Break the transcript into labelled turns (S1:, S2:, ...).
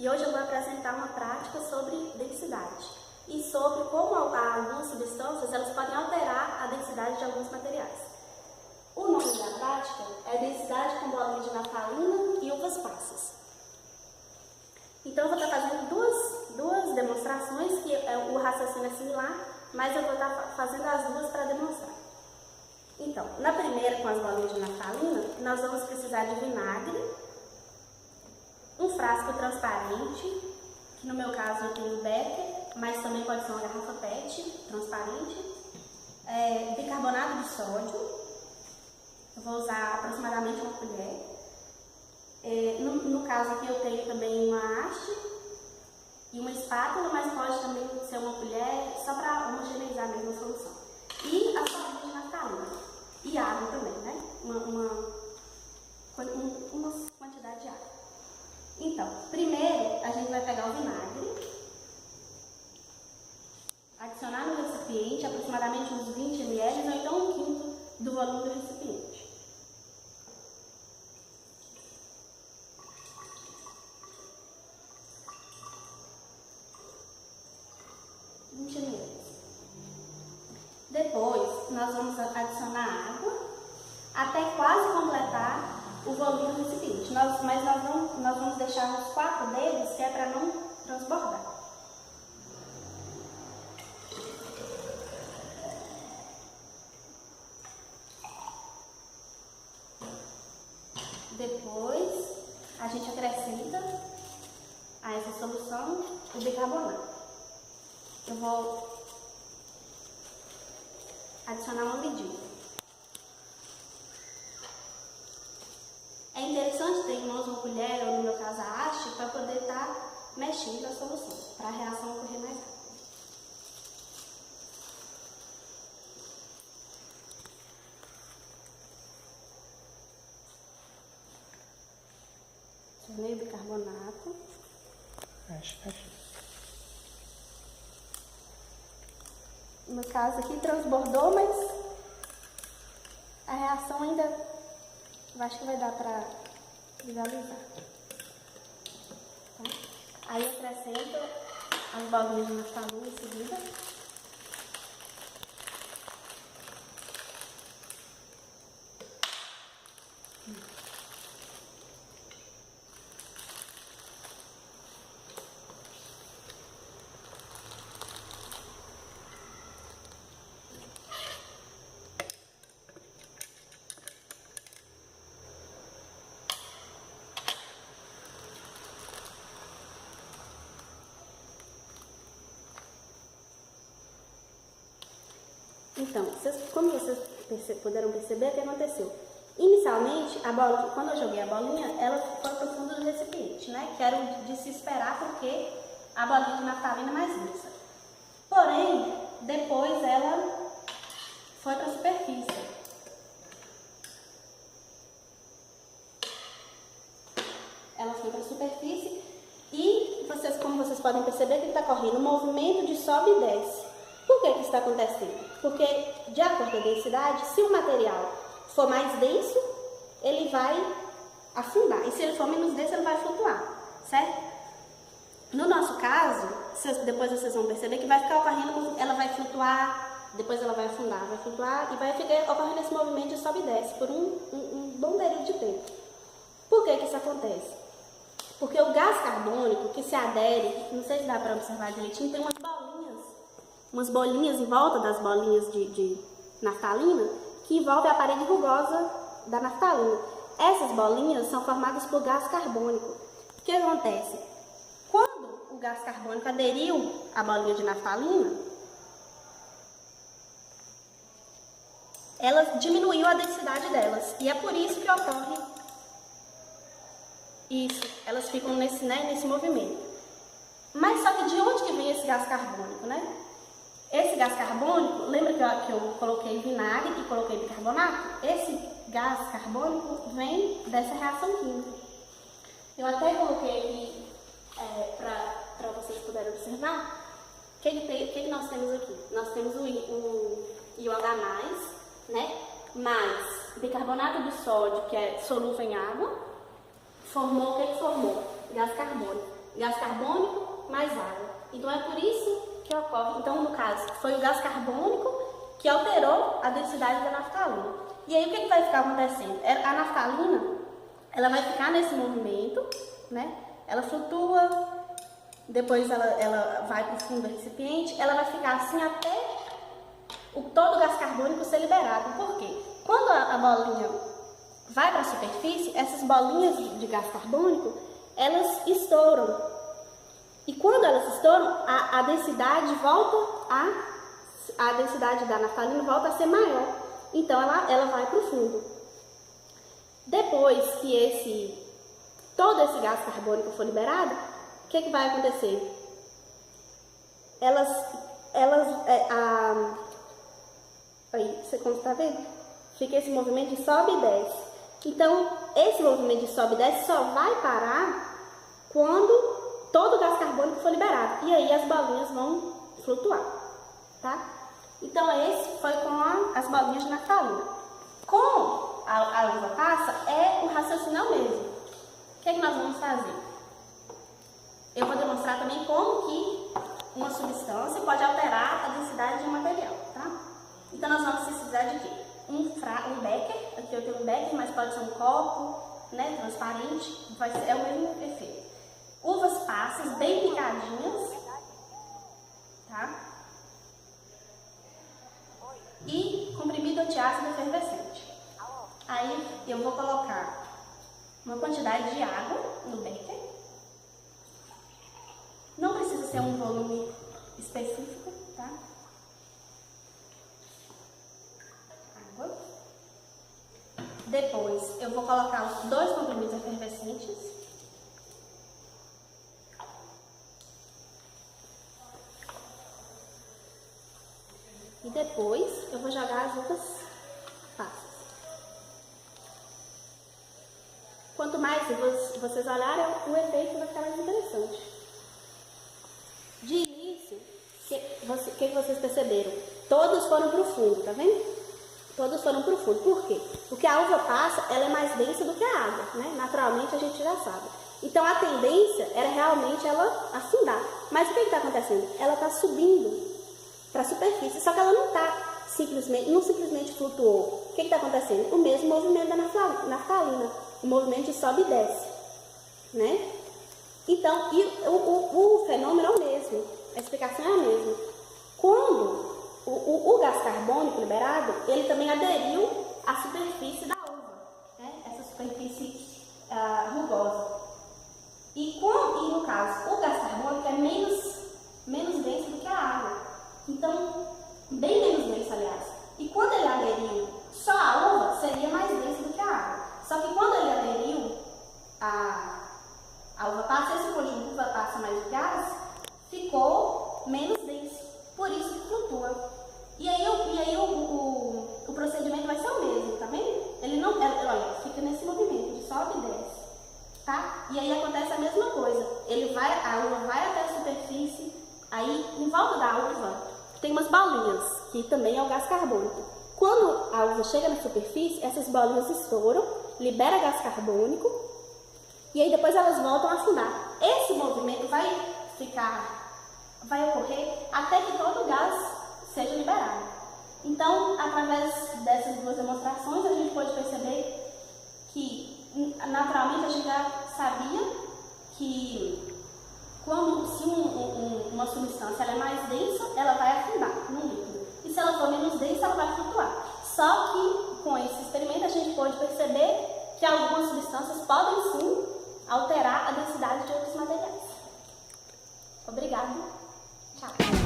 S1: e hoje eu vou apresentar uma prática sobre densidade e sobre como algumas substâncias elas podem alterar a densidade de alguns materiais. O nome da prática é densidade com bolinha de naftalina e uvas passas. Então eu vou estar fazendo duas demonstrações, que o raciocínio é similar, mas eu vou estar fazendo as duas para demonstrar. Então, na primeira, com as bolinhas de naftalina, nós vamos precisar de vinagre, um frasco transparente, que no meu caso eu tenho Becker, mas também pode ser uma garrafa PET transparente, bicarbonato de sódio, eu vou usar aproximadamente uma colher. No caso aqui eu tenho também uma haste e uma espátula, mas pode também ser uma colher, só para homogeneizar mesmo a solução. E as bolinhas de naftalina. E água também, né? Uma quantidade de água. Então, primeiro a gente vai pegar o vinagre, adicionar no recipiente aproximadamente uns 20 ml ou então 1/5 do volume do recipiente. Depois, nós vamos adicionar água até quase completar o volume do recipiente. Mas nós vamos deixar uns 4 dedos, que é para não transbordar. Depois, a gente acrescenta a essa solução o bicarbonato. Eu vou adicionar uma medida. É interessante ter em mãos uma colher, ou no meu caso a haste, para poder estar mexendo a solução, para a reação ocorrer mais rápido. Adicionei o bicarbonato. No caso aqui transbordou, mas a reação ainda, eu acho que vai dar para visualizar. Tá? Aí eu acrescento as bolinhas de naftalina em seguida. Então, como vocês puderam perceber, o que aconteceu? Inicialmente, quando eu joguei a bolinha, ela foi para o fundo do recipiente, né? Que era de se esperar, porque a bolinha de naftalina é mais lisa. Porém, depois ela foi para a superfície. Ela foi para a superfície e, como vocês podem perceber, que está correndo um movimento de sobe e desce. Por que isso está acontecendo? Porque, de acordo com a densidade, se o material for mais denso, ele vai afundar. E se ele for menos denso, ele vai flutuar, certo? No nosso caso, depois vocês vão perceber que vai ficar ocorrendo, ela vai flutuar, depois ela vai afundar, vai flutuar e vai ficar ocorrendo esse movimento de sobe e desce por um bom período de tempo. Por que isso acontece? Porque o gás carbônico que se adere, não sei se dá para observar direitinho, tem umas bolinhas em volta das bolinhas de naftalina, que envolve a parede rugosa da naftalina. Essas bolinhas são formadas por gás carbônico. O que acontece? Quando o gás carbônico aderiu à bolinha de naftalina, ela diminuiu a densidade delas. E é por isso que ocorre isso. Elas ficam nesse movimento. Mas só que de onde que vem esse gás carbônico, né? Esse gás carbônico, lembra que eu coloquei vinagre e coloquei bicarbonato? Esse gás carbônico vem dessa reação química. Eu até coloquei aqui para vocês poderem observar o que nós temos aqui. Nós temos o íon H+, né? Mais bicarbonato de sódio, que é solúvel em água, formou o que formou? Gás carbônico. gás carbônico mais água. Então é por isso que ocorre. Então, no caso, foi o gás carbônico que alterou a densidade da naftalina. E aí o que vai ficar acontecendo? A naftalina, ela vai ficar nesse movimento, né? Ela flutua, depois ela vai para o fundo do recipiente, ela vai ficar assim até todo o gás carbônico ser liberado. Por quê? Quando a bolinha vai para a superfície, essas bolinhas de gás carbônico, elas estouram. E quando elas estouram, a densidade volta a densidade da naftalina volta a ser maior. Então ela vai para o fundo. Depois que todo esse gás carbônico for liberado, o que vai acontecer? Aí, você como está vendo? Fica esse movimento de sobe e desce. Então, esse movimento de sobe e desce só vai parar quando todo o gás carbônico for liberado. E aí as bolinhas vão flutuar, tá? Então, esse foi com as bolinhas de naftalina. Com a uva passa, é o raciocínio mesmo. O que é que nós vamos fazer? Eu vou demonstrar também como que uma substância pode alterar a densidade de um material, tá? Então, nós vamos precisar de quê? Um becker. Aqui eu tenho um becker, mas pode ser um copo, né, transparente. É o mesmo efeito. Uvas passas, bem picadinhas, tá? E comprimido antiácido efervescente. Aí eu vou colocar uma quantidade de água no becker. Não precisa ser um volume específico, tá? Água. Depois eu vou colocar os 2 comprimidos efervescentes. E depois eu vou jogar as uvas passas. Quanto mais vocês olharem, o efeito vai ficar mais interessante. De início, o que vocês perceberam? Todos foram para o fundo, tá vendo? Todos foram para o fundo. Por quê? Porque a uva passa, ela é mais densa do que a água, né? Naturalmente a gente já sabe. Então a tendência era realmente ela afundar. Mas o que está acontecendo? Ela está subindo para a superfície, só que ela não simplesmente flutuou. O que está acontecendo? O mesmo movimento da naftalina, o movimento de sobe e desce, né? Então, o fenômeno é o mesmo, a explicação é a mesma. Quando o gás carbônico liberado, ele também aderiu à superfície da uva, né? Essa superfície rugosa. E no caso, o gás carbônico é menos denso do que a água. Então, bem menos denso, aliás. E quando ele aderiu, só a uva seria mais densa do que a água. Só que quando ele aderiu a uva passa, esse conjunto uva passa mais gás, ficou menos denso. Por isso que flutua. E aí o procedimento vai ser o mesmo, tá vendo? Olha, fica nesse movimento de sobe e desce, tá? E aí acontece a mesma coisa. A uva vai até a superfície, aí em volta da uva tem umas bolinhas, que também é o gás carbônico. Quando a uva chega na superfície, essas bolinhas estouram, libera gás carbônico, e aí depois elas voltam a afundar. Esse movimento vai ocorrer até que todo o gás seja liberado. Então, através dessas 2 demonstrações, a gente pode perceber que, naturalmente, a gente já sabia que se uma substância ela é mais densa, ela vai afundar no líquido. E se ela for menos densa, ela vai flutuar. Só que, com esse experimento, a gente pode perceber que algumas substâncias podem, sim, alterar a densidade de outros materiais. Obrigada. Tchau.